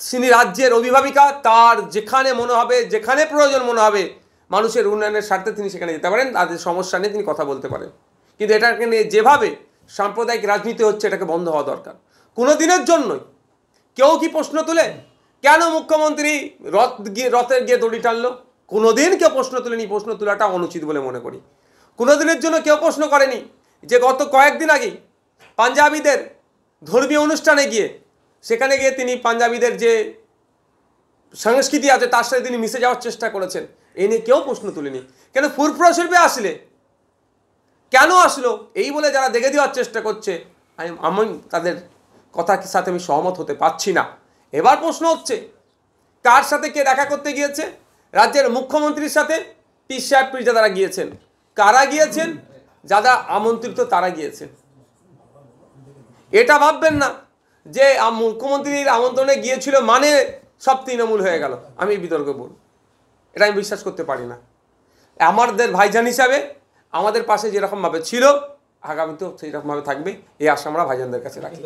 তিনি রাজ্যের অভিভাবিকা, তার যেখানে মনে হবে, যেখানে প্রয়োজন মনে হবে মানুষের উন্নয়নের স্বার্থে তিনি সেখানে যেতে পারেন, তাদের সমস্যা নিয়ে তিনি কথা বলতে পারেন। কিন্তু এটাকে নিয়ে যেভাবে সাম্প্রদায়িক রাজনীতি হচ্ছে, এটাকে বন্ধ হওয়া দরকার। কোনো দিনের জন্যই কেউ কি প্রশ্ন তুলে কেন মুখ্যমন্ত্রী রথের গিয়ে দড়ি টানলো? কোনোদিন কেউ প্রশ্ন তুলেনি। প্রশ্ন তোলাটা অনুচিত বলে মনে করি। কোনো দিনের জন্য কেউ প্রশ্ন করেনি যে গত কয়েকদিন আগেই পাঞ্জাবিদের ধর্মীয় অনুষ্ঠানে গিয়ে, সেখানে গিয়ে তিনি পাঞ্জাবিদের যে সংস্কৃতি আছে তার সাথে তিনি মিশে যাওয়ার চেষ্টা করেছেন। এই নিয়ে কেউ প্রশ্ন তুলেনি। কেন ফুরফুরা শরীফে আসলে কেন আসলো এই বলে যারা দেখে দেওয়ার চেষ্টা করছে, আমি তাদের কথার সাথে আমি সহমত হতে পারছি না। এবার প্রশ্ন হচ্ছে, কার সাথে কে দেখা করতে গিয়েছে? রাজ্যের মুখ্যমন্ত্রীর সাথে পীর সাহেব পীরজাদারা গিয়েছেন। কারা গিয়েছেন? যারা আমন্ত্রিত তারা গিয়েছেন। এটা ভাববেন না যে মুখ্যমন্ত্রীর আমন্ত্রণে গিয়েছিল মানে সব তৃণমূল হয়ে গেল। আমি বিতর্ক বল, এটা আমি বিশ্বাস করতে পারি না। আমাদের ভাইজান হিসাবে আমাদের পাশে যেরকমভাবে ছিল, আগামীতেও সেই রকমভাবে থাকবে, এই আশা আমরা ভাইজানদের কাছে রাখি।